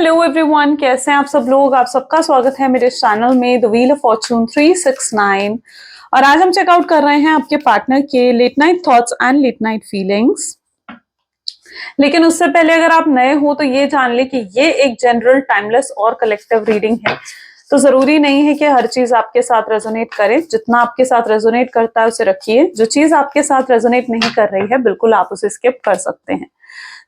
Hello everyone, कैसे हैं आप सब लोग। आप सबका स्वागत है मेरे चैनल में द व्हील ऑफ फॉर्चून 369। और आज हम चेकआउट कर रहे हैं आपके पार्टनर के late night thoughts and late night feelings. लेकिन उससे पहले अगर आप नए हो तो ये जान ले कि ये एक जनरल, टाइमलेस और कलेक्टिव रीडिंग है। तो जरूरी नहीं है कि हर चीज आपके साथ रेजोनेट करे। जितना आपके साथ रेजोनेट करता है उसे रखिए। जो चीज आपके साथ रेजोनेट नहीं कर रही है बिल्कुल आप उसे स्किप कर सकते हैं।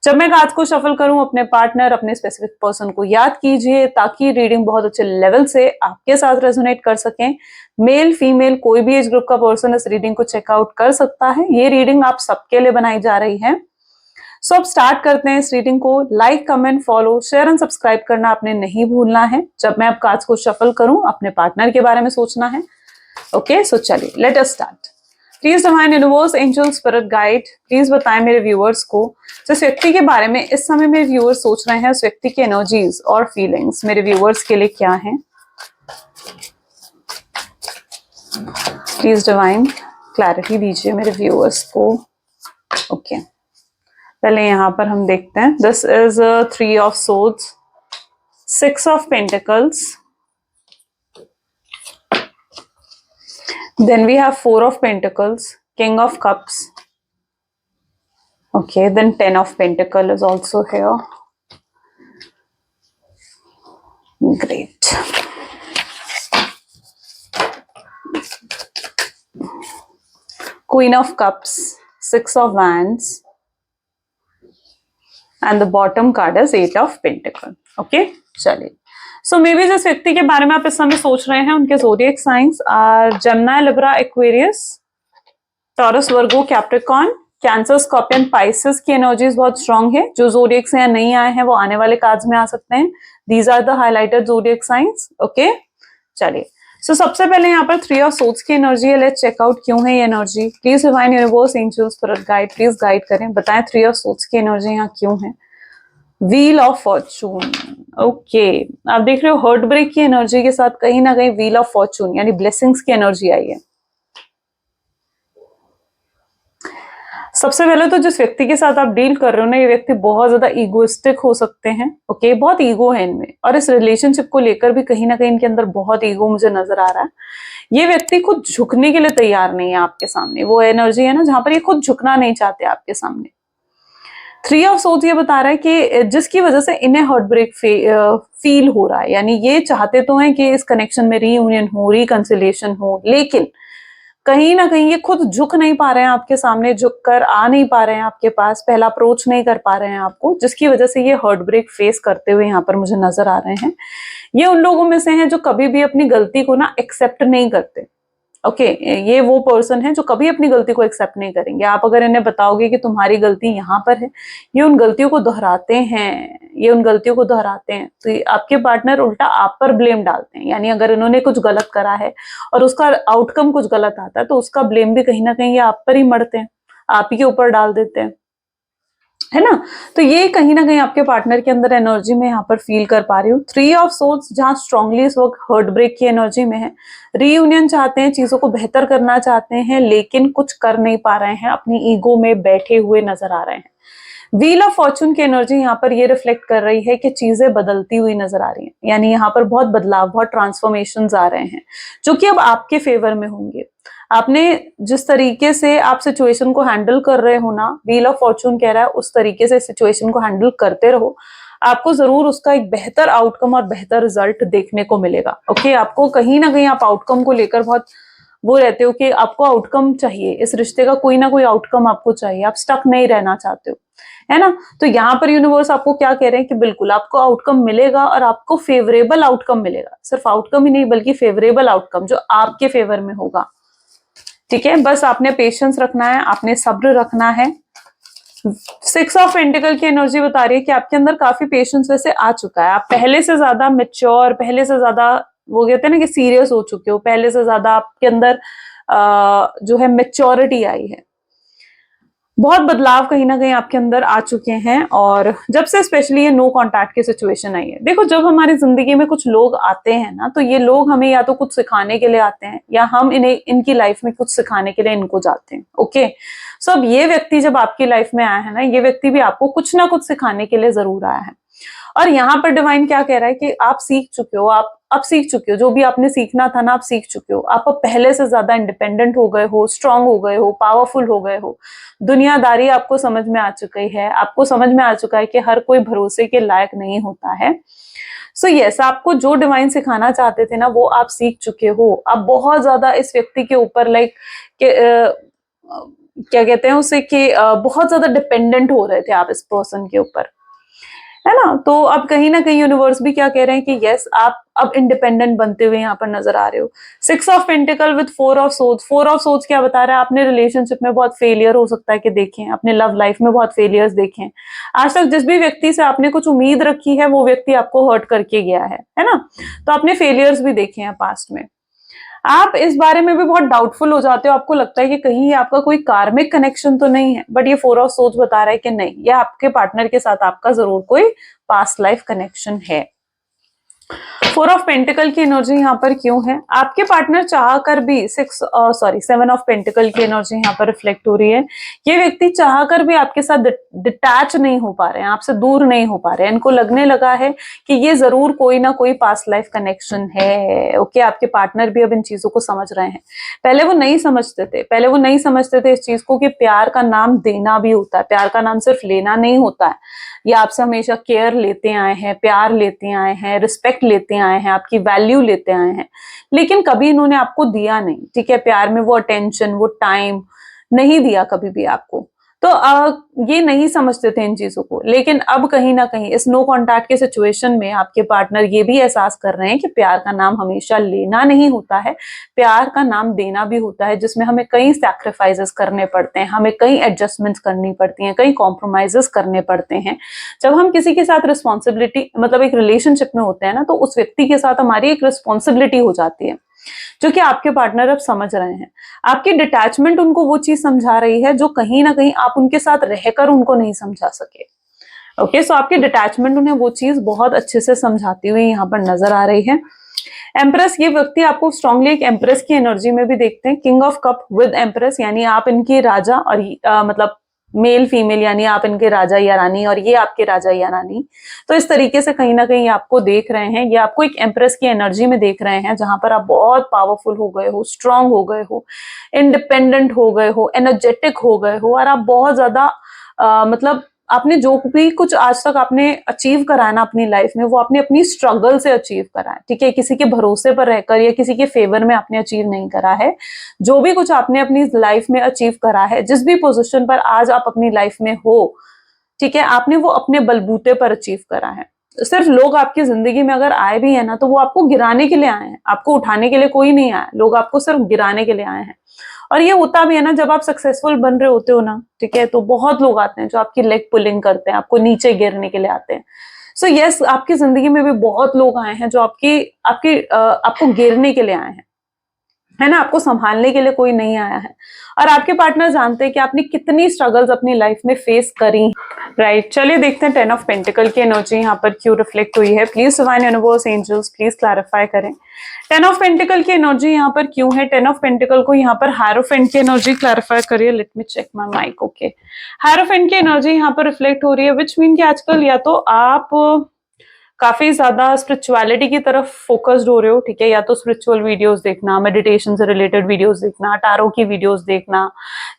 जब मैं कार्ड को शफल करूं, अपने पार्टनर, अपने स्पेसिफिक पर्सन को याद कीजिए ताकि रीडिंग बहुत अच्छे लेवल से आपके साथ रेजोनेट कर सकें। मेल फीमेल कोई भी एज ग्रुप का पर्सन इस रीडिंग को चेकआउट कर सकता है। ये रीडिंग आप सबके लिए बनाई जा रही है। सो अब स्टार्ट करते हैं इस रीडिंग को। Like, comment, follow, share and subscribe करना आपने नहीं भूलना है। जब मैं अब कार्ड्स को शफल करूं अपने पार्टनर के बारे में सोचना है। ओके, सो चलिए let us start. Please divine universe, angel, spirit guide, please बताएं मेरे व्यूअर्स को जिस व्यक्ति के बारे में इस समय मेरे व्यूअर्स सोच रहे हैं, उस व्यक्ति की एनर्जीज और फीलिंग्स मेरे व्यूअर्स के लिए क्या हैं। प्लीज डिवाइन क्लैरिटी दीजिए मेरे व्यूअर्स को। ओके, पहले यहां पर हम देखते हैं। This is 3 of swords, 6 of pentacles, then we have 4 of pentacles, king of cups. Okay, then 10 of pentacle is also here. Great. Queen of cups, 6 of wands, and the bottom card is 8 of pentacle. Okay, चलिए। सो may be जिस व्यक्ति के बारे में आप इस समय सोच रहे हैं उनके zodiac signs are Gemini, Libra, Aquarius, Taurus, Virgo, Capricorn, Cancer, Scorpion, Pisces की एनर्जीज बहुत स्ट्रांग है। जो ज़ोडिएक से नहीं आए हैं वो आने वाले कार्ड्स में आ सकते हैं। These are the highlighted zodiac signs. Okay, चलिए। सो सबसे पहले यहाँ पर 3 ऑफ सोर्ड्स की एनर्जी है। लेट्स चेकआउट क्यों है ये energy. Please divine universe, angel, spirit guide, please guide करें, बताएं 3 ऑफ सोर्ड्स की एनर्जी यहाँ क्यों है। Wheel of Fortune. ओके, आप देख रहे हो हार्ट ब्रेक की एनर्जी के साथ कहीं ना कहीं व्हील ऑफ फॉर्चून यानी ब्लेसिंग्स की एनर्जी आई है। सबसे पहले तो जिस व्यक्ति के साथ आप डील कर रहे हो ना, ये व्यक्ति बहुत ज्यादा ईगोइस्टिक हो सकते हैं। ओके, बहुत ईगो है इनमें और इस रिलेशनशिप को लेकर भी कहीं ना कहीं इनके अंदर बहुत ईगो मुझे नजर आ रहा है। ये व्यक्ति खुद झुकने के लिए तैयार नहीं है आपके सामने। वो एनर्जी है ना जहां पर ये खुद झुकना नहीं चाहते आपके सामने। 3 ऑफ सोर्ड्स ये बता रहा है कि जिसकी वजह से इन्हें हार्ट ब्रेक फील हो रहा है। यानी ये चाहते तो हैं कि इस कनेक्शन में रीयूनियन हो, रिकंसिलिएशन हो, लेकिन कहीं ना कहीं ये खुद झुक नहीं पा रहे हैं आपके सामने, झुक कर आ नहीं पा रहे हैं आपके पास, पहला अप्रोच नहीं कर पा रहे हैं आपको, जिसकी वजह से ये हार्ट ब्रेक फेस करते हुए यहाँ पर मुझे नजर आ रहे हैं। ये उन लोगों में से हैं जो कभी भी अपनी गलती को ना एक्सेप्ट नहीं करते। ओके, ये वो पर्सन है जो कभी अपनी गलती को एक्सेप्ट नहीं करेंगे। आप अगर इन्हें बताओगे कि तुम्हारी गलती यहाँ पर है, ये उन गलतियों को दोहराते हैं। तो आपके पार्टनर उल्टा आप पर ब्लेम डालते हैं। यानी अगर इन्होंने कुछ गलत करा है और उसका आउटकम कुछ गलत आता है तो उसका ब्लेम भी कहीं ना कहीं ये आप पर ही मढ़ते हैं, आप ही के ऊपर डाल देते हैं, है ना। तो ये कहीं ना कहीं आपके पार्टनर के अंदर एनर्जी में यहाँ पर फील कर पा रही हूँ। 3 ऑफ सोर्ड्स जहाँ स्ट्रांगली इस वक्त हार्ट ब्रेक की एनर्जी में है। रीयूनियन चाहते हैं, चीजों को बेहतर करना चाहते हैं, लेकिन कुछ कर नहीं पा रहे हैं, अपनी ईगो में बैठे हुए नजर आ रहे हैं। व्हील ऑफ फॉर्चून की एनर्जी यहाँ पर ये रिफ्लेक्ट कर रही है कि चीजें बदलती हुई नजर आ रही हैं। यानी यहाँ पर बहुत बदलाव, बहुत ट्रांसफॉर्मेशंस आ रहे हैं जो कि अब आपके फेवर में होंगे। आपने जिस तरीके से आप सिचुएशन को हैंडल कर रहे हो ना, व्हील ऑफ फॉर्चून कह रहा है उस तरीके से सिचुएशन को हैंडल करते रहो। आपको जरूर उसका एक बेहतर आउटकम और बेहतर रिजल्ट देखने को मिलेगा। ओके, आपको कहीं ना कहीं आप आउटकम को लेकर बहुत वो रहते हो कि आपको आउटकम चाहिए, इस रिश्ते का कोई ना कोई आउटकम आपको चाहिए, आप स्टक नहीं रहना चाहते हो, है ना। तो यहाँ पर यूनिवर्स आपको क्या कह रहे हैं कि बिल्कुल आपको आउटकम मिलेगा और आपको फेवरेबल आउटकम मिलेगा। सिर्फ आउटकम ही नहीं बल्कि फेवरेबल आउटकम जो आपके फेवर में होगा। ठीक है, बस आपने पेशेंस रखना है, आपने सब्र रखना है। 6 ऑफ पेंटिकल की एनर्जी बता रही है कि आपके अंदर काफी पेशेंस वैसे आ चुका है। आप पहले से ज्यादा मेच्योर, पहले से ज्यादा वो कहते हैं ना कि सीरियस हो चुके हो, पहले से ज्यादा आपके अंदर जो है मेच्योरिटी आई है। बहुत बदलाव कहीं ना कहीं आपके अंदर आ चुके हैं। और जब से स्पेशली ये नो कांटेक्ट की सिचुएशन आई है, देखो जब हमारी जिंदगी में कुछ लोग आते हैं ना, तो ये लोग हमें या तो कुछ सिखाने के लिए आते हैं या हम इन्हें इनकी लाइफ में कुछ सिखाने के लिए इनको जाते हैं। ओके, सो अब ये व्यक्ति जब आपकी लाइफ में आया है ना, ये व्यक्ति भी आपको कुछ ना कुछ सिखाने के लिए जरूर आया है। और यहाँ पर डिवाइन क्या कह रहा है कि आप सीख चुके हो, आप अब सीख चुके हो, जो भी आपने सीखना था ना आप सीख चुके हो, आप अब पहले से ज्यादा इंडिपेंडेंट हो गए हो, स्ट्रांग हो गए हो, पावरफुल हो गए हो, दुनियादारी आपको समझ में आ चुकी है, आपको समझ में आ चुका है कि हर कोई भरोसे के लायक नहीं होता है। सो यस, आपको जो डिवाइन सिखाना चाहते थे ना वो आप सीख चुके हो। आप बहुत ज्यादा इस व्यक्ति के ऊपर क्या कहते हैं उसे कि बहुत ज्यादा डिपेंडेंट हो रहे थे आप इस पर्सन के ऊपर, है ना। तो अब कहीं ना कहीं यूनिवर्स भी क्या कह रहे हैं कि यस, आप अब इंडिपेंडेंट बनते हुए यहाँ पर नजर आ रहे हो। 6 of pentacle with 4 of swords. 4 of swords क्या बता रहा है, आपने रिलेशनशिप में बहुत फेलियर हो सकता है कि देखें, अपने लव लाइफ में बहुत फेलियर्स देखें। आज तक जिस भी व्यक्ति से आपने कुछ उम्मीद रखी है वो व्यक्ति आपको हर्ट करके गया है ना। तो आपने फेलियर्स भी देखे हैं पास्ट में। आप इस बारे में भी बहुत डाउटफुल हो जाते हो, आपको लगता है कि कहीं ये आपका कोई कार्मिक कनेक्शन तो नहीं है, बट ये 4 ऑफ सोर्ड्स बता रहा है कि नहीं, ये आपके पार्टनर के साथ आपका जरूर कोई पास्ट लाइफ कनेक्शन है। 4 ऑफ पेंटिकल की एनर्जी यहाँ पर क्यों है, आपके पार्टनर चाह कर भी 7 ऑफ पेंटिकल की एनर्जी यहाँ पर रिफ्लेक्ट हो रही है। ये व्यक्ति चाह कर भी आपके साथ डिटैच नहीं हो पा रहे हैं, आपसे दूर नहीं हो पा रहे हैं। इनको लगने लगा है कि ये जरूर कोई ना कोई पास्ट लाइफ कनेक्शन है। ओके, आपके पार्टनर भी अब इन चीजों को समझ रहे हैं। पहले वो नहीं समझते थे इस चीज को कि प्यार का नाम देना भी होता है, प्यार का नाम सिर्फ लेना नहीं होता है। ये आपसे हमेशा केयर लेते आए हैं, प्यार लेते आए हैं, रिस्पेक्ट लेते आए हैं, आपकी वैल्यू लेते आए हैं, लेकिन कभी इन्होंने आपको दिया नहीं। ठीक है, प्यार में वो अटेंशन, वो टाइम नहीं दिया कभी भी आपको। तो ये नहीं समझते थे इन चीजों को, लेकिन अब कहीं ना कहीं इस नो कॉन्टैक्ट के सिचुएशन में आपके पार्टनर ये भी एहसास कर रहे हैं कि प्यार का नाम हमेशा लेना नहीं होता है, प्यार का नाम देना भी होता है, जिसमें हमें कई सैक्रिफाइसेस करने पड़ते हैं, हमें कई एडजस्टमेंट्स करनी पड़ती हैं, कई कॉम्प्रोमाइजेस करने पड़ते हैं। जब हम किसी के साथ रिस्पॉन्सिबिलिटी मतलब एक रिलेशनशिप में होते हैं ना, तो उस व्यक्ति के साथ हमारी एक रिस्पॉन्सिबिलिटी हो जाती है, जो कि आपके पार्टनर अब समझ रहे हैं। आपकी डिटैचमेंट उनको वो चीज समझा रही है जो कहीं ना कहीं आप उनके साथ रहकर उनको नहीं समझा सके। ओके, सो आपकी डिटैचमेंट उन्हें वो चीज बहुत अच्छे से समझाती हुई यहाँ पर नजर आ रही है। एम्प्रेस, ये व्यक्ति आपको स्ट्रांगली एक एम्प्रेस की एनर्जी में भी देखते हैं। King of cup with empress, यानी आप इनकी राजा और मतलब मेल फीमेल, यानी आप इनके राजा या रानी और ये आपके राजा या रानी। तो इस तरीके से कहीं ना कहीं आपको देख रहे हैं, ये आपको एक एम्प्रेस की एनर्जी में देख रहे हैं, जहां पर आप बहुत पावरफुल हो गए हो, स्ट्रांग हो गए हो, इंडिपेंडेंट हो गए हो, एनर्जेटिक हो गए हो, और आप बहुत ज्यादा मतलब आपने जो भी कुछ आज तक आपने अचीव करा है ना अपनी लाइफ में, वो आपने अपनी स्ट्रगल से अचीव करा है। ठीक है, किसी के भरोसे पर रहकर या किसी के फेवर में आपने अचीव नहीं करा है। जो भी कुछ आपने अपनी लाइफ में अचीव करा है, जिस भी पोजीशन पर आज आप अपनी लाइफ में हो, ठीक है, आपने वो अपने बलबूते पर अचीव करा है। सिर्फ लोग आपकी जिंदगी में अगर आए भी है ना, तो वो आपको गिराने के लिए आए हैं, आपको उठाने के लिए कोई नहीं आया। लोग आपको सिर्फ गिराने के लिए आए हैं। और ये होता भी है ना, जब आप सक्सेसफुल बन रहे होते हो ना, ठीक है, तो बहुत लोग आते हैं जो आपकी लेग पुलिंग करते हैं, आपको नीचे गिरने के लिए आते हैं। सो यस, आपकी जिंदगी में भी बहुत लोग आए हैं जो आपको गिरने के लिए आए हैं, है ना। आपको संभालने के लिए कोई नहीं आया है। और आपके पार्टनर जानते हैं कि आपने कितनी स्ट्रगल्स अपनी लाइफ में फेस करी, राइट। चलिए देखते हैं 10 ऑफ पेंटिकल की एनर्जी यहाँ पर क्यों रिफ्लेक्ट हुई है। Please divine universe, angels, please clarify करें 10 ऑफ पेंटिकल की एनर्जी यहाँ पर क्यों है। 10 ऑफ पेंटिकल को यहाँ पर हायरोफेंट की एनर्जी क्लैरिफाई करिए। Let me check my mic. Okay, hierophant की एनर्जी यहाँ पर रिफ्लेक्ट हो रही है, विच मीन कि आजकल या तो आप काफी ज्यादा स्पिरिचुअलिटी की तरफ फोकस्ड हो रहे हो, ठीक है, या तो स्पिरिचुअल वीडियोस देखना, मेडिटेशन से रिलेटेड वीडियोस देखना, टारो की वीडियोस देखना,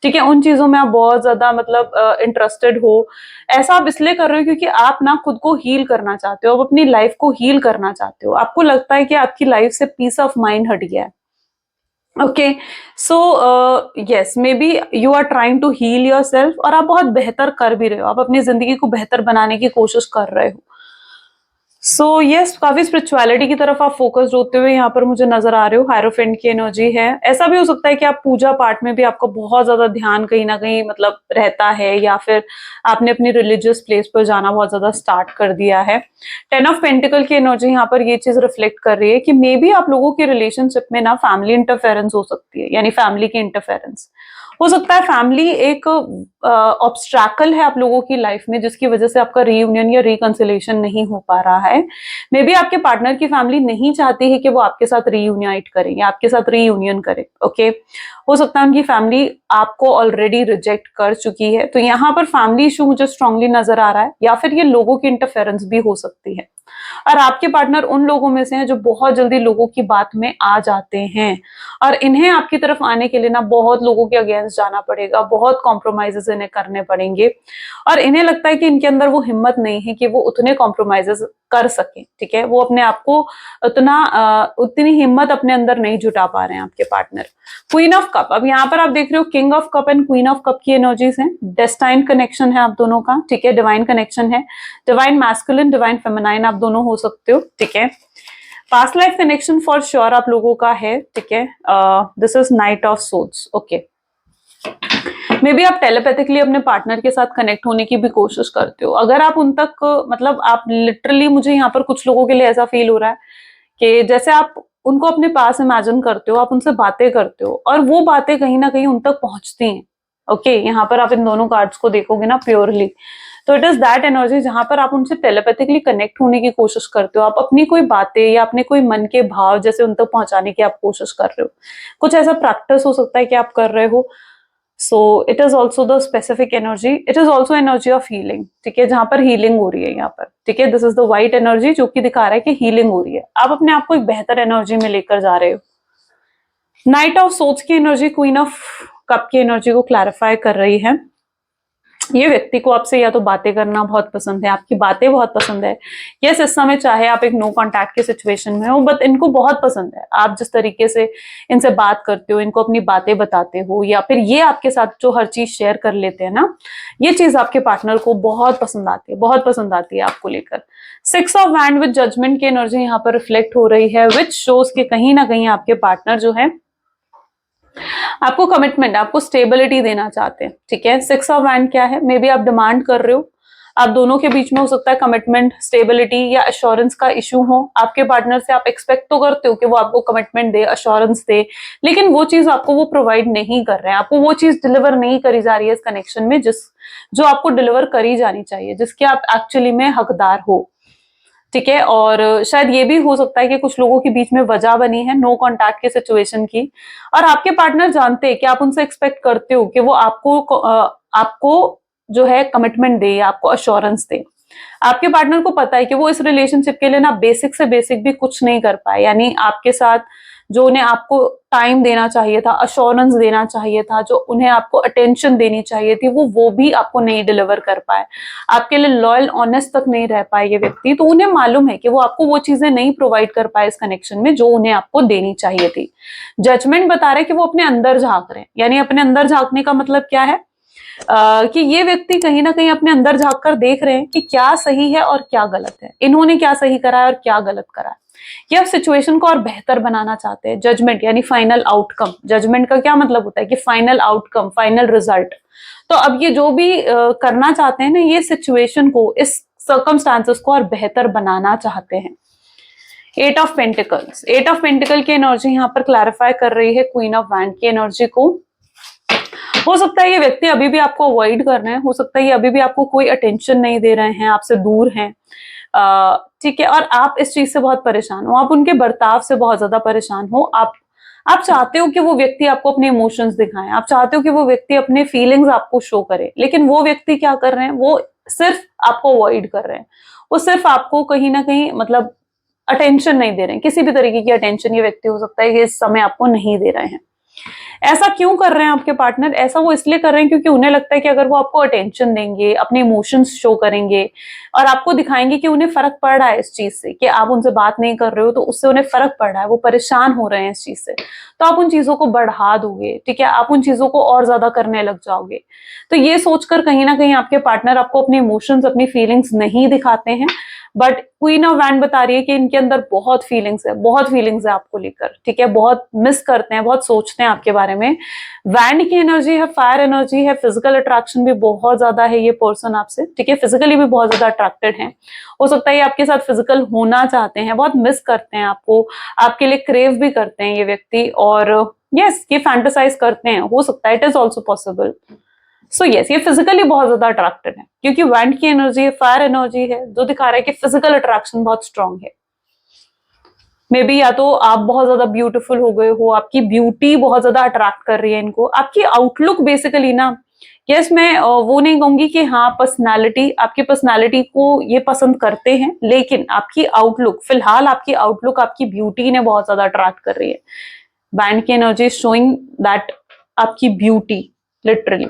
ठीक है, उन चीजों में आप बहुत ज्यादा मतलब इंटरेस्टेड हो। ऐसा आप इसलिए कर रहे हो क्योंकि आप ना खुद को हील करना चाहते हो, आप अपनी लाइफ को हील करना चाहते हो। आपको लगता है कि आपकी लाइफ से पीस ऑफ माइंड हट गया है। Okay, so yes, maybe you are trying to heal yourself, और आप बहुत बेहतर कर भी रहे हो, आप अपनी जिंदगी को बेहतर बनाने की कोशिश कर रहे हो। सो यस, काफी स्पिरिचुअलिटी की तरफ आप फोकस्ड होते हुए यहाँ पर मुझे नजर आ रहे हो। हायरोफेंट की एनर्जी है। ऐसा भी हो सकता है कि आप पूजा पाठ में भी आपका बहुत ज्यादा ध्यान कहीं ना कहीं मतलब रहता है, या फिर आपने अपनी रिलीजियस प्लेस पर जाना बहुत ज्यादा स्टार्ट कर दिया है। 10 ऑफ पेंटिकल की एनर्जी यहाँ पर ये चीज रिफ्लेक्ट कर रही है कि मे बी आप लोगों के रिलेशनशिप में ना फैमिली इंटरफेरेंस हो सकती है, यानी फैमिली की इंटरफेरेंस हो सकता है फैमिली एक ऑब्स्ट्रैकल है आप लोगों की लाइफ में, जिसकी वजह से आपका रीयूनियन या रिकंसिलिएशन नहीं हो पा रहा है। मे बी आपके पार्टनर की फैमिली नहीं चाहती है कि वो आपके साथ रीयूनाइट करें या आपके साथ रीयूनियन करें। ओके, हो सकता है उनकी फैमिली आपको ऑलरेडी रिजेक्ट कर चुकी है। तो यहाँ पर फैमिली इशू मुझे स्ट्रांगली नजर आ रहा है, या फिर ये लोगों की इंटरफेरेंस भी हो सकती है। और आपके पार्टनर उन लोगों में से हैं जो बहुत जल्दी लोगों की बात में आ जाते हैं, और इन्हें आपकी तरफ आने के लिए ना बहुत लोगों के अगेंस्ट जाना पड़ेगा, बहुत कॉम्प्रोमाइजेस इन्हें करने पड़ेंगे, और इन्हें लगता है कि इनके अंदर वो हिम्मत नहीं है कि वो उतने कॉम्प्रोमाइजेस कर सके। ठीक है, वो अपने आप को उतनी हिम्मत अपने अंदर नहीं जुटा पा रहे हैं आपके पार्टनर। क्वीन ऑफ कप, अब यहाँ पर आप देख रहे हो king of cup and queen of cup की एनर्जीज हैं। डेस्टाइन कनेक्शन है आप दोनों का। ठीक है, डिवाइन कनेक्शन है, डिवाइन मैस्कुलिन डिवाइन फेमिनाइन आप दोनों हो सकते हो। ठीक है, past life connection for sure आप लोगों का है। ठीक है, this is night of swords. Okay, may be आप टेलीपैथिकली अपने पार्टनर के साथ कनेक्ट होने की भी कोशिश करते हो। अगर आप उन तक मतलब आप लिटरली, मुझे यहाँ पर कुछ लोगों के लिए ऐसा फील हो रहा है कि जैसे आप उनको अपने पास इमेजिन करते हो, आप उनसे बातें करते हो, और वो बातें कहीं ना कहीं उन तक पहुंचती हैं। ओके, यहाँ पर आप इन दोनों कार्ड्स को देखोगे ना प्योरली, तो इट इज दैट एनर्जी जहां पर आप उनसे टेलीपैथिकली कनेक्ट होने की कोशिश करते हो। आप अपनी कोई बातें या अपने कोई मन के भाव जैसे उन तक पहुंचाने की आप कोशिश कर रहे हो। कुछ ऐसा प्रैक्टिस हो सकता है कि आप कर रहे हो। So it is also the specific energy, it is also energy of healing. ठीक है, जहां पर हीलिंग हो रही है यहाँ पर। ठीक है, this is the white energy जो कि दिखा रहा है कि हीलिंग हो रही है, आप अपने आप को एक बेहतर एनर्जी में लेकर जा रहे हो। नाइट ऑफ सोर्ड्स की एनर्जी क्वीन ऑफ कप की एनर्जी को क्लैरिफाई कर रही है। ये व्यक्ति को आपसे या तो बातें करना बहुत पसंद है, आपकी बातें बहुत पसंद है। यस, इस समय चाहे आप एक नो कांटेक्ट के सिचुएशन में हो, बट इनको बहुत पसंद है आप जिस तरीके से इनसे बात करते हो, इनको अपनी बातें बताते हो, या फिर ये आपके साथ जो हर चीज शेयर कर लेते हैं ना, ये चीज आपके पार्टनर को बहुत पसंद आती है, बहुत पसंद आती है आपको लेकर। Six of wand with judgement की एनर्जी यहाँ पर रिफ्लेक्ट हो रही है, विच शोज के कहीं ना कहीं आपके पार्टनर जो है आपको कमिटमेंट, आपको स्टेबिलिटी देना चाहते हैं। ठीक है, सिक्स ऑफ वैंड क्या है, मे बी आप डिमांड कर रहे हो, आप दोनों के बीच में हो सकता है कमिटमेंट, स्टेबिलिटी या अश्योरेंस का इशू हो। आपके पार्टनर से आप एक्सपेक्ट तो करते हो कि वो आपको कमिटमेंट दे, अश्योरेंस दे, लेकिन वो चीज आपको वो प्रोवाइड नहीं कर रहे हैं, आपको वो चीज डिलीवर नहीं करी जा रही है इस कनेक्शन में जो आपको डिलीवर करी जानी चाहिए, जिसके आप एक्चुअली में हकदार हो। ठीक है, और शायद ये भी हो सकता है कि कुछ लोगों के बीच में वजह बनी है नो कांटेक्ट के सिचुएशन की, और आपके पार्टनर जानते हैं कि आप उनसे एक्सपेक्ट करते हो कि वो आपको जो है कमिटमेंट दे, आपको अश्योरेंस दे। आपके पार्टनर को पता है कि वो इस रिलेशनशिप के लिए ना बेसिक से बेसिक भी कुछ नहीं कर पाए, यानी आपके साथ जो उन्हें आपको टाइम देना चाहिए था, अश्योरेंस देना चाहिए था, जो उन्हें आपको अटेंशन देनी चाहिए थी, वो भी आपको नहीं डिलीवर कर पाए, आपके लिए लॉयल ऑनेस्ट तक नहीं रह पाए ये व्यक्ति। तो उन्हें मालूम है कि वो आपको वो चीजें नहीं प्रोवाइड कर पाए इस कनेक्शन में जो उन्हें आपको देनी चाहिए थी। जजमेंट बता रहे कि वो अपने अंदर झांक रहे हैं, यानी अपने अंदर झांकने का मतलब क्या है, कि ये व्यक्ति कहीं ना कहीं अपने अंदर झांक कर देख रहे हैं कि क्या सही है और क्या गलत है, इन्होंने क्या सही करा है और क्या गलत करा है। ये आप सिचुएशन को और बेहतर बनाना चाहते हैं। जजमेंट यानी फाइनल आउटकम, जजमेंट का क्या मतलब होता है कि फाइनल आउटकम, फाइनल रिजल्ट। तो अब ये जो भी करना चाहते हैं ना, ये सिचुएशन को, इस सर्कमस्टांसेस को और बेहतर बनाना चाहते हैं। Eight of pentacles, eight of pentacle की एनर्जी यहाँ पर क्लैरिफाई कर रही है क्वीन ऑफ वैंड की एनर्जी को। हो सकता है ये व्यक्ति अभी भी आपको अवॉइड कर रहे हैं, हो सकता है ये अभी भी आपको कोई अटेंशन नहीं दे रहे हैं, आपसे दूर हैं। ठीक है, और आप इस चीज से बहुत परेशान हो, आप उनके बर्ताव से बहुत ज्यादा परेशान हो। आप चाहते हो कि वो व्यक्ति आपको अपने इमोशंस दिखाएं, आप चाहते हो कि वो व्यक्ति अपने फीलिंग्स आपको शो करे, लेकिन वो व्यक्ति क्या कर रहे हैं, वो सिर्फ आपको अवॉइड कर रहे हैं, वो सिर्फ आपको कहीं ना कहीं मतलब अटेंशन नहीं दे रहे हैं, किसी भी तरीके की अटेंशन ये व्यक्ति हो सकता है कि इस समय आपको नहीं दे रहे हैं। ऐसा क्यों कर रहे हैं आपके पार्टनर, ऐसा वो इसलिए कर रहे हैं क्योंकि उन्हें लगता है कि अगर वो आपको अटेंशन देंगे, अपने इमोशंस शो करेंगे और आपको दिखाएंगे कि उन्हें फर्क पड़ रहा है इस चीज से, कि आप उनसे बात नहीं कर रहे हो तो उससे उन्हें फर्क पड़ रहा है, वो परेशान हो रहे हैं इस चीज से, तो आप उन चीजों को बढ़ा दोगे। ठीक है, आप उन चीजों को और ज्यादा करने लग जाओगे। तो ये सोचकर कहीं ना कहीं आपके पार्टनर आपको अपने इमोशंस, अपनी फीलिंग्स नहीं दिखाते हैं, बट क्वीन ऑफ वैंड बता रही है कि इनके अंदर बहुत फीलिंग्स है, बहुत फीलिंग्स है आपको लेकर। ठीक है, बहुत मिस करते हैं, बहुत सोचते हैं आपके बारे में। वैंड की एनर्जी है, फायर एनर्जी है, फिजिकल अट्रैक्शन भी बहुत ज्यादा है ये पर्सन आपसे। ठीक है, फिजिकली भी बहुत ज्यादा अट्रैक्टेड है, हो सकता है ये आपके साथ फिजिकल होना चाहते हैं, बहुत मिस करते हैं आपको, आपके लिए क्रेव भी करते हैं ये व्यक्ति। और यस, ये फैंटेसाइज करते हैं, हो सकता है, it is also possible. So yes, ये फिजिकली बहुत ज्यादा अट्रैक्टेड है, क्योंकि वैंड की एनर्जी फायर एनर्जी है, जो दिखा रहा है कि फिजिकल अट्रैक्शन बहुत स्ट्रांग है। मे बी या तो आप बहुत ज्यादा ब्यूटीफुल हो गए हो, आपकी ब्यूटी बहुत ज्यादा अट्रैक्ट कर रही है इनको, आपकी आउटलुक बेसिकली ना। यस, मैं वो नहीं कहूंगी कि हाँ पर्सनालिटी, आपकी पर्सनालिटी को ये पसंद करते हैं, लेकिन आपकी आउटलुक, फिलहाल आपकी आउटलुक आपकी ब्यूटी ने बहुत ज्यादा अट्रैक्ट कर रही है। बैंड की एनर्जी शोइंग दैट आपकी ब्यूटी, लिटरली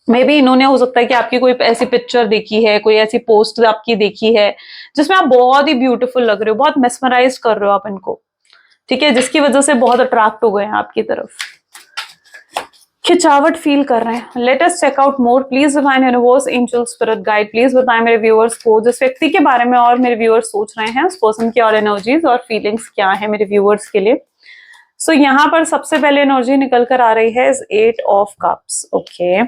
मे बी इन्होंने, हो सकता है कि आपकी कोई ऐसी पिक्चर देखी है, कोई ऐसी पोस्ट आपकी देखी है जिसमें आप बहुत ही ब्यूटीफुल लग रहे हो, बहुत मेस्मराइज कर रहे हो आप इनको, ठीक है, जिसकी वजह से बहुत अट्रैक्ट हो गए हैं आपकी तरफ, खिंचावट फील कर रहे हैं। Let us check out more, please divine universe, angel spirit guide, please बताएं मेरे व्यूअर्स को जिस व्यक्ति के बारे में और मेरे व्यूअर्स सोच रहे हैं, उस पर्सन की और एनर्जीज और फीलिंग्स क्या है मेरे व्यूअर्स के लिए। सो यहाँ पर सबसे पहले एनर्जी निकल कर आ रही है 8 of cups, okay,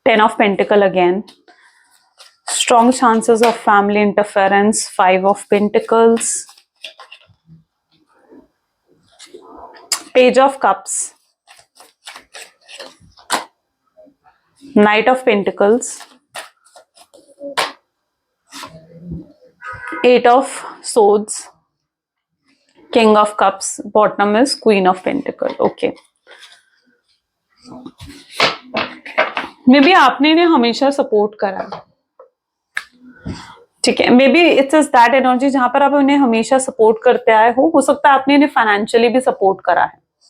10 of Pentacle again, strong chances of family interference, 5 of Pentacles, Page of Cups, Knight of Pentacles, 8 of Swords, King of Cups, bottom is Queen of Pentacles, okay. May be आपने इन्हें हमेशा support करा, ठीक है, may be it's is that energy जहां पर आप उन्हें हमेशा सपोर्ट करते आए हो सकता है आपने इन्हें फाइनेंशियली भी सपोर्ट करा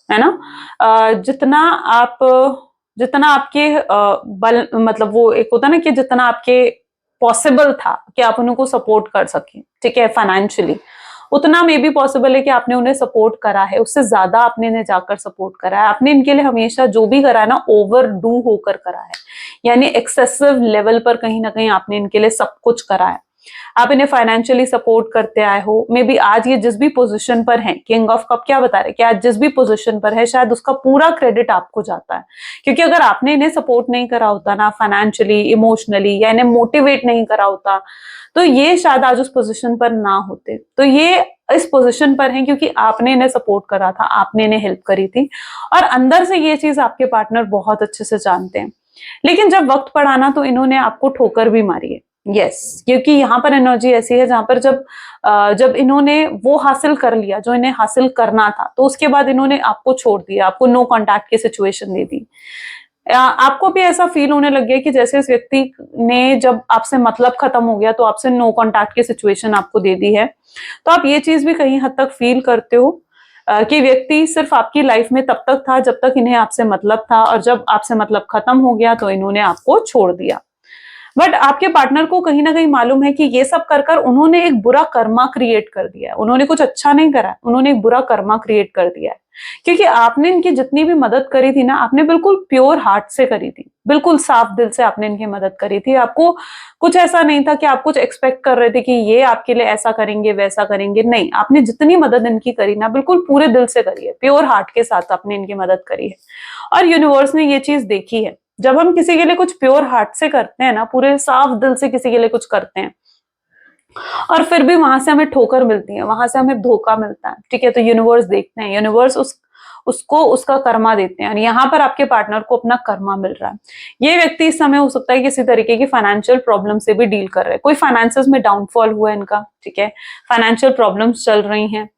है ना। जितना आपके बल, मतलब वो एक होता है ना कि जितना आपके पॉसिबल था कि आप उनको सपोर्ट कर सके, ठीक है, फाइनेंशियली, उतना मे बी पॉसिबल है कि आपने उन्हें सपोर्ट करा है, उससे ज्यादा आपने इन्हें जाकर सपोर्ट करा है। आपने इनके लिए हमेशा जो भी करा है ना, ओवर डू होकर करा है, यानी एक्सेसिव लेवल पर कहीं ना कहीं आपने इनके लिए सब कुछ करा है। आप इन्हें फाइनेंशियली सपोर्ट करते आए हो, मे बी आज ये जिस भी पोजीशन पर है, किंग ऑफ कप क्या बता रहे हैं कि आज जिस भी पोजीशन पर है शायद उसका पूरा क्रेडिट आपको जाता है, क्योंकि अगर आपने इन्हें सपोर्ट नहीं करा होता ना फाइनेंशियली, इमोशनली, या इन्हें मोटिवेट नहीं करा होता, तो ये शायद आज उस पोजीशन पर ना होते। तो ये इस पोजीशन पर हैं क्योंकि आपने इन्हें सपोर्ट करा था, आपने इन्हें हेल्प करी थी, और अंदर से ये चीज आपके पार्टनर बहुत अच्छे से जानते हैं। लेकिन जब वक्त पड़ा ना, तो इन्होंने आपको ठोकर भी मारी है, यस, क्योंकि यहाँ पर एनर्जी ऐसी है जहां पर जब इन्होंने वो हासिल कर लिया जो इन्हें हासिल करना था, तो उसके बाद इन्होंने आपको छोड़ दिया, आपको नो कांटेक्ट की सिचुएशन दे दी। आपको भी ऐसा फील होने लग गया कि जैसे इस व्यक्ति ने जब आपसे मतलब खत्म हो गया तो आपसे नो कांटेक्ट की सिचुएशन आपको दे दी है। तो आप ये चीज भी कहीं हद तक फील करते हो कि व्यक्ति सिर्फ आपकी लाइफ में तब तक था जब तक इन्हें आपसे मतलब था, और जब आपसे मतलब खत्म हो गया तो इन्होंने आपको छोड़ दिया। बट आपके पार्टनर को कहीं ना कहीं मालूम है कि ये सब कर कर उन्होंने एक बुरा कर्मा क्रिएट कर दिया है, उन्होंने कुछ अच्छा नहीं करा, उन्होंने एक बुरा कर्मा क्रिएट कर दिया है, क्योंकि आपने इनकी जितनी भी मदद करी थी ना, आपने बिल्कुल प्योर हार्ट से करी थी, बिल्कुल साफ दिल से आपने इनकी मदद करी थी। आपको कुछ ऐसा नहीं था कि आप कुछ एक्सपेक्ट कर रहे थे कि ये आपके लिए ऐसा करेंगे वैसा करेंगे, नहीं, आपने जितनी मदद इनकी करी ना, बिल्कुल पूरे दिल से करी है, प्योर हार्ट के साथ आपने इनकी मदद करी है। और यूनिवर्स ने ये चीज देखी है, जब हम किसी के लिए कुछ प्योर हार्ट से करते हैं ना, पूरे साफ दिल से किसी के लिए कुछ करते हैं, और फिर भी वहां से हमें ठोकर मिलती है, वहां से हमें धोखा मिलता है, ठीक है, तो यूनिवर्स देखते हैं, यूनिवर्स उसको उसका कर्मा देते हैं, और यहाँ पर आपके पार्टनर को अपना कर्मा मिल रहा है। ये व्यक्ति इस समय हो सकता है किसी तरीके की फाइनेंशियल प्रॉब्लम से भी डील कर रहे हैं, कोई फाइनेंसेस में डाउनफॉल हुआ है इनका, ठीक है, फाइनेंशियल प्रॉब्लम्स चल रही हैं,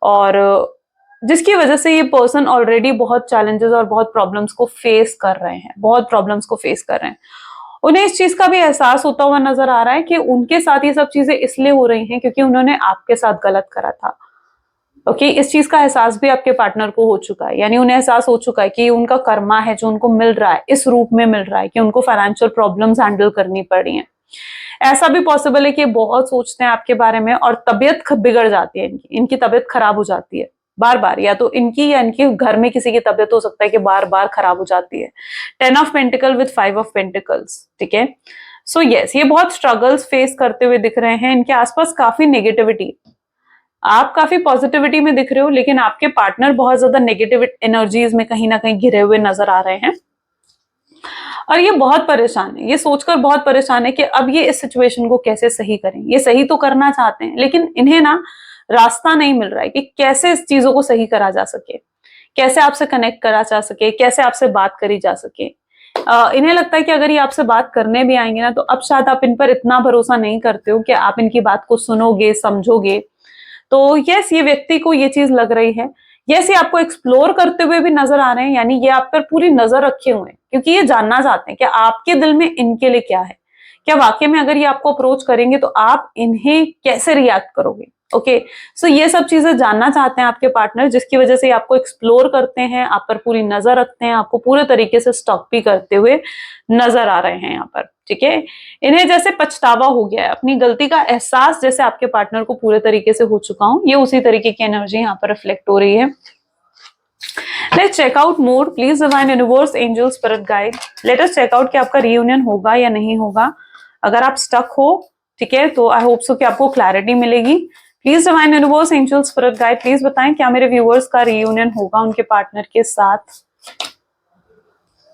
और जिसकी वजह से ये पर्सन ऑलरेडी बहुत चैलेंजेस और बहुत प्रॉब्लम्स को फेस कर रहे हैं, बहुत प्रॉब्लम्स को फेस कर रहे हैं। उन्हें इस चीज का भी एहसास होता हुआ नजर आ रहा है कि उनके साथ ये सब चीजें इसलिए हो रही हैं क्योंकि उन्होंने आपके साथ गलत करा था। ओके, इस चीज का एहसास भी आपके पार्टनर को हो चुका है, यानी उन्हें एहसास हो चुका है कि उनका कर्मा है जो उनको मिल रहा है, इस रूप में मिल रहा है कि उनको फाइनेंशियल प्रॉब्लम्स हैंडल करनी पड़ी हैं। ऐसा भी पॉसिबल है कि बहुत सोचते हैं आपके बारे में और तबीयत बिगड़ जाती है, इनकी तबीयत खराब हो जाती है बार बार, या तो इनकी या इनके घर में किसी की तबीयत हो सकता है कि बार बार खराब हो जाती है। 10 of pentacle with 5 of pentacles, ठीक है, सो यस, ये बहुत स्ट्रगल्स फेस करते हुए दिख रहे हैं, इनके आसपास काफी नेगेटिविटी, आप काफी पॉजिटिविटी में दिख रहे हो, लेकिन आपके पार्टनर बहुत ज्यादा नेगेटिव एनर्जीज में कहीं ना कहीं घिरे हुए नजर आ रहे हैं, और ये बहुत परेशान है, ये सोचकर बहुत परेशान है कि अब ये इस सिचुएशन को कैसे सही करें। ये सही तो करना चाहते हैं, लेकिन इन्हें ना रास्ता नहीं मिल रहा है कि कैसे इस चीजों को सही करा जा सके, कैसे आपसे कनेक्ट करा जा सके, कैसे आपसे बात करी जा सके। इन्हें लगता है कि अगर ये आपसे बात करने भी आएंगे ना, तो अब शायद आप इन पर इतना भरोसा नहीं करते हो कि आप इनकी बात को सुनोगे, समझोगे। तो यस, ये व्यक्ति को ये चीज लग रही है। यस, ये आपको एक्सप्लोर करते हुए भी नजर आ रहे हैं, यानी ये आप पर पूरी नजर रखे हुए हैं, क्योंकि ये जानना चाहते हैं कि आपके दिल में इनके लिए क्या है। क्या वाकई में अगर ये आपको अप्रोच करेंगे तो आप इन्हें कैसे रिएक्ट करोगे। ओके, सो ये सब चीजें जानना चाहते हैं आपके पार्टनर, जिसकी वजह से आपको एक्सप्लोर करते हैं, आप पर पूरी नजर रखते हैं, आपको पूरे तरीके से स्टॉक भी करते हुए नजर आ रहे हैं यहाँ पर। ठीक है, इन्हें जैसे पछतावा हो गया है, अपनी गलती का एहसास जैसे आपके पार्टनर को पूरे तरीके से हो चुका हूं, ये उसी तरीके की एनर्जी यहाँ पर रिफ्लेक्ट हो रही है। Let's check out more, please divine universe, angel, spirit guide, let us check out कि आपका रीयूनियन होगा या नहीं होगा। अगर आप स्टक हो, ठीक है, तो आई होप सो कि आपको क्लैरिटी मिलेगी। Please divine universe, angel, spirit guide, please बताएं क्या मेरे व्यूअर्स का रीयूनियन होगा उनके पार्टनर के साथ।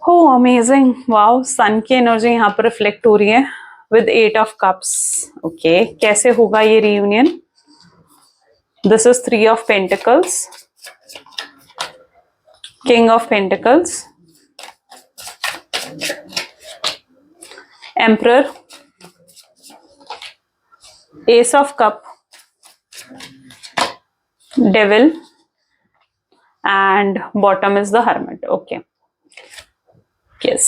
हो अमेजिंग, वाओ, सन की एनर्जी यहाँ पर रिफ्लेक्ट हो रही है विद 8 ऑफ कप्स। ओके, कैसे होगा ये reunion. This is 3 of pentacles, king of pentacles, emperor, S of cup, devil and bottom is the hermit. Okay, yes,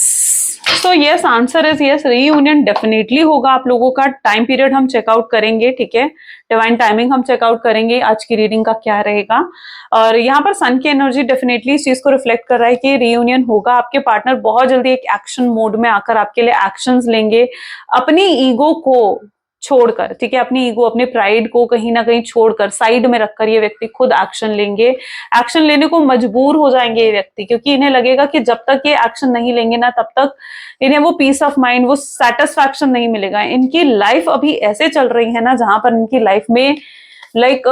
so yes, answer is yes, reunion definitely होगा आप लोगों का। Time period हम checkout करेंगे, ठीक है, डिवाइन टाइमिंग हम checkout करेंगे आज की रीडिंग का क्या रहेगा। और यहाँ पर सन की एनर्जी डेफिनेटली इस चीज को रिफ्लेक्ट कर रहा है कि रीयूनियन होगा। आपके पार्टनर बहुत जल्दी एक एक्शन मोड में आकर आपके लिए एक्शंस लेंगे, अपनी ईगो को छोड़कर, ठीक है, अपनी ईगो, अपने प्राइड को कहीं ना कहीं छोड़कर, साइड में रखकर ये व्यक्ति खुद एक्शन लेंगे। एक्शन लेने को मजबूर हो जाएंगे ये व्यक्ति, क्योंकि इन्हें लगेगा कि जब तक ये एक्शन नहीं लेंगे ना, तब तक इन्हें वो पीस ऑफ माइंड, वो सेटिस्फैक्शन नहीं मिलेगा। इनकी लाइफ अभी ऐसे चल रही है ना, जहां पर इनकी लाइफ में लाइक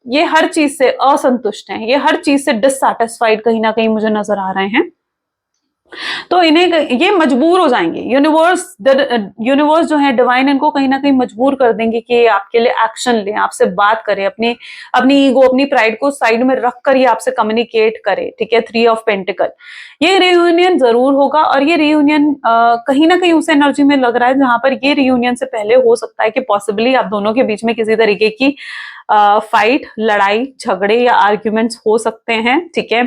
ये हर चीज से असंतुष्ट हैं, ये हर चीज से डिससैटिस्फाइड कहीं ना कहीं मुझे नजर आ रहे हैं। तो इन्हें ये मजबूर हो जाएंगे, यूनिवर्स जो है डिवाइन, इनको कहीं ना कहीं मजबूर कर देंगे कि आपके लिए एक्शन लें, आपसे बात करें, अपनी ईगो, अपनी प्राइड को साइड में रखकर ये आपसे कम्युनिकेट करे। ठीक है, 3 ऑफ पेंटिकल, ये रियूनियन जरूर होगा। और ये रियूनियन कहीं ना कहीं उस एनर्जी में लग रहा है जहां पर ये रियूनियन से पहले हो सकता है कि पॉसिबली आप दोनों के बीच में किसी तरीके की फाइट, लड़ाई झगड़े या आर्ग्यूमेंट्स हो सकते हैं। ठीक है,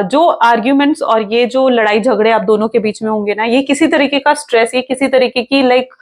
जो आर्ग्यूमेंट्स और ये जो लड़ाई झगड़े आप दोनों के बीच में होंगे ना, ये किसी तरीके का स्ट्रेस, ये किसी तरीके की like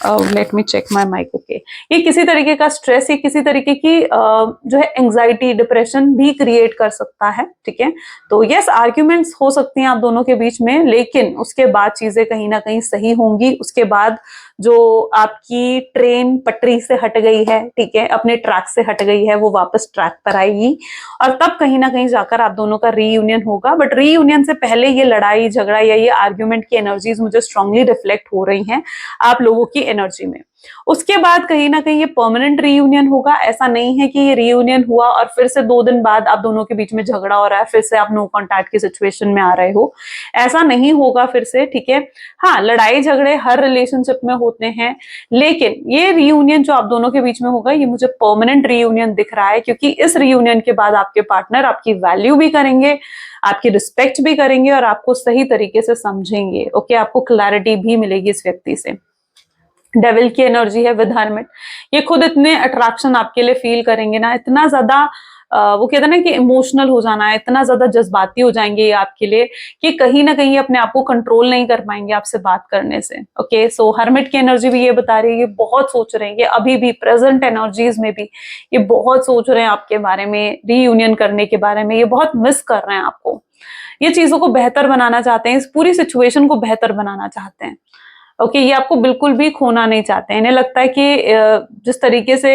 let me check my mic. Okay, ये किसी तरीके का स्ट्रेस, ये किसी तरीके की जो है एंजाइटी, डिप्रेशन भी क्रिएट कर सकता है। ठीक है, तो यस, आर्ग्यूमेंट्स हो सकती हैं आप दोनों के बीच में, लेकिन उसके बाद चीजें कहीं ना कहीं सही होंगी। उसके बाद जो आपकी ट्रेन पटरी से हट गई है, ठीक है, अपने ट्रैक से हट गई है, वो वापस ट्रैक पर आएगी और तब कहीं ना कहीं जाकर आप दोनों का रीयूनियन होगा। बट रीयूनियन से पहले ये लड़ाई झगड़ा या ये आर्ग्यूमेंट की एनर्जीज मुझे स्ट्रांगली रिफ्लेक्ट हो रही हैं आप लोगों की एनर्जी में। उसके बाद कहीं ना कहीं ये परमानेंट रीयूनियन होगा। ऐसा नहीं है कि ये रीयूनियन हुआ और फिर से 2 दिन बाद आप दोनों के बीच में झगड़ा हो रहा है, फिर से आप नो कॉन्टैक्ट की सिचुएशन में आ रहे हो, ऐसा नहीं होगा फिर से। ठीक है, हाँ, लड़ाई झगड़े हर रिलेशनशिप में होते हैं, लेकिन ये रीयूनियन जो आप दोनों के बीच में होगा, ये मुझे परमानेंट रीयूनियन दिख रहा है, क्योंकि इस रीयूनियन के बाद आपके पार्टनर आपकी वैल्यू भी करेंगे, आपकी रिस्पेक्ट भी करेंगे और आपको सही तरीके से समझेंगे। ओके, आपको क्लैरिटी भी मिलेगी इस व्यक्ति से। डेविल की एनर्जी है विद हर्मिट, ये खुद इतने अट्रैक्शन आपके लिए फील करेंगे ना, इतना ज्यादा वो कहते हैं ना कि इमोशनल हो जाना है, इतना ज्यादा जज्बाती हो जाएंगे ये आपके लिए कि कहीं ना कहीं अपने आप को कंट्रोल नहीं कर पाएंगे आपसे बात करने से। ओके, सो हर्मिट की एनर्जी भी ये बता रही है, ये बहुत सोच रहे हैं, ये अभी भी प्रेजेंट एनर्जीज में भी ये बहुत सोच रहे हैं आपके बारे में, रीयूनियन करने के बारे में, ये बहुत मिस कर रहे हैं आपको, ये चीजों को बेहतर बनाना चाहते हैं, इस पूरी सिचुएशन को बेहतर बनाना चाहते हैं। ओके, ये आपको बिल्कुल भी खोना नहीं चाहते हैं। इन्हें लगता है कि जिस तरीके से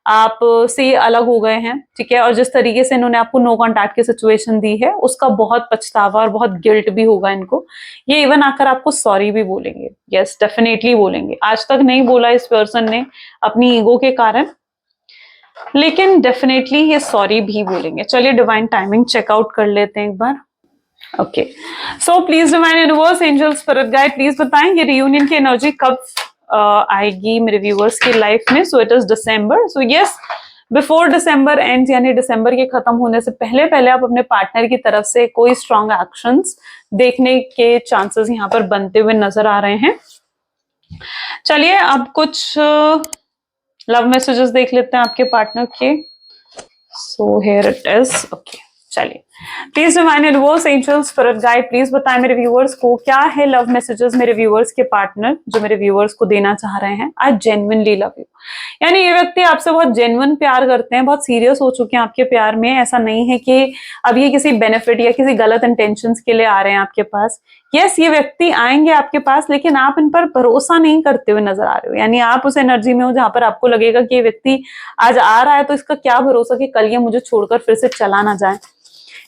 आप से अलग हो गए हैं, ठीक है, और जिस तरीके से इन्होंने आपको नो कॉन्टैक्ट की सिचुएशन दी है, उसका बहुत पछतावा और बहुत गिल्ट भी होगा इनको। ये इवन आकर आपको सॉरी भी बोलेंगे, यस, डेफिनेटली बोलेंगे। आज तक नहीं बोला इस पर्सन ने अपनी ईगो के कारण, लेकिन डेफिनेटली ये सॉरी भी बोलेंगे। चलिए डिवाइन टाइमिंग चेकआउट कर लेते हैं एक बार। Okay, so please divine universe, angel, spirit guide, please बताएं ये रियूनियन की एनर्जी कब आएगी मेरे व्यूअर्स की लाइफ में। So it is December. So yes, before December and, यानी दिसंबर के खत्म होने से पहले पहले आप अपने पार्टनर की तरफ से कोई स्ट्रॉन्ग एक्शंस देखने के चांसेस यहाँ पर बनते हुए नजर आ रहे हैं। चलिए अब कुछ लव मैसेजेस देख लेते हैं आपके पार्टनर के। So here it is. Okay, चलिए please divine universe, angels, spirit guide, please बताएं मेरे व्यूअर्स को क्या है लव मैसेजेस मेरे व्यूअर्स के पार्टनर जो मेरे व्यूअर्स को देना चाह रहे हैं। आई जेन्युइनली लव यू, यानी ये व्यक्ति आपसे बहुत जेन्युइन प्यार करते हैं, बहुत सीरियस हो चुके हैं आपके प्यार में। ऐसा नहीं है कि अब ये किसी बेनिफिट या किसी गलत इंटेंशंस के लिए आ रहे हैं आपके पास। यस, ये व्यक्ति आएंगे आपके पास, लेकिन आप इन पर भरोसा नहीं करते हुए नजर आ रहे हो। यानी आप उस एनर्जी में हो जहां पर आपको लगेगा कि ये व्यक्ति आज आ रहा है तो इसका क्या भरोसा कि कल ये मुझे छोड़कर फिर से चला ना जाए,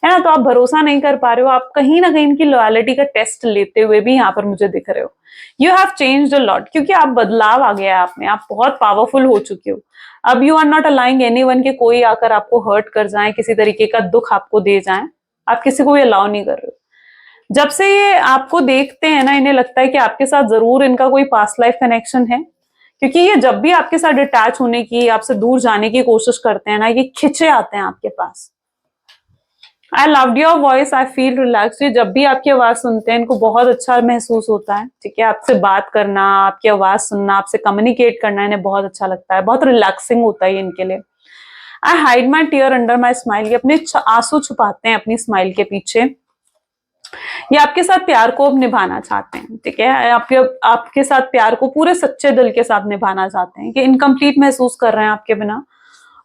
है ना। तो आप भरोसा नहीं कर पा रहे हो, आप कहीं ना कहीं इनकी लॉयलिटी का टेस्ट लेते हुए भी यहाँ पर मुझे दिख रहे हो। You have changed a lot, क्योंकि आप बदलाव आ गया है आप में, आप बहुत पावरफुल हो चुके हो। अब you are not allowing anyone के कोई आकर आपको हर्ट कर जाए, किसी तरीके का दुख आपको दे जाए, आप किसी को ये अलाउ नहीं कर रहे हो। जब से ये आपको देखते हैं ना, इन्हें लगता है कि आपके साथ जरूर इनका कोई पास्ट लाइफ कनेक्शन है, क्योंकि ये जब भी आपके साथ डिटैच होने की, आपसे दूर जाने की कोशिश करते हैं ना, ये खिंचे आते हैं आपके पास। I loved your voice, I feel relax. ये जब भी आपकी आवाज सुनते हैं इनको बहुत अच्छा महसूस होता है, ठीक है। आपसे बात करना, आपकी आवाज सुनना, आपसे कम्युनिकेट करना इन्हें बहुत अच्छा लगता है, बहुत रिलैक्सिंग होता है इनके लिए। I hide my tear under my smile, ये अपने आंसू छुपाते हैं अपनी स्माइल के पीछे। ये आपके साथ प्यार को अब निभाना चाहते हैं, ठीक है। आपके साथ प्यार को पूरे सच्चे दिल के साथ निभाना चाहते हैं, कि इनकम्प्लीट महसूस कर रहे हैं आपके बिना।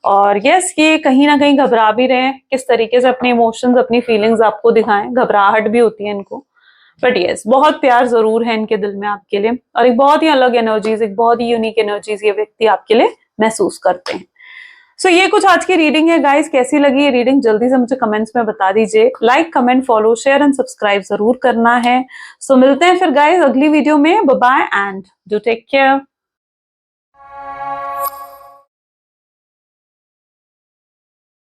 और यस, ये कहीं ना कहीं घबरा भी रहे हैं किस तरीके से अपने इमोशंस, अपनी फीलिंग्स आपको दिखाएं। घबराहट भी होती है इनको, बट यस, बहुत प्यार जरूर है इनके दिल में आपके लिए। और एक बहुत ही अलग एनर्जीज, एक बहुत ही यूनिक एनर्जीज ये व्यक्ति आपके लिए महसूस करते हैं। सो ये कुछ आज की रीडिंग है गाइस। कैसी लगी ये रीडिंग जल्दी से मुझे कमेंट्स में बता दीजिए। Like, comment, follow, share and subscribe जरूर करना है। सो मिलते हैं फिर गाइस अगली वीडियो में। Bye bye and do take care.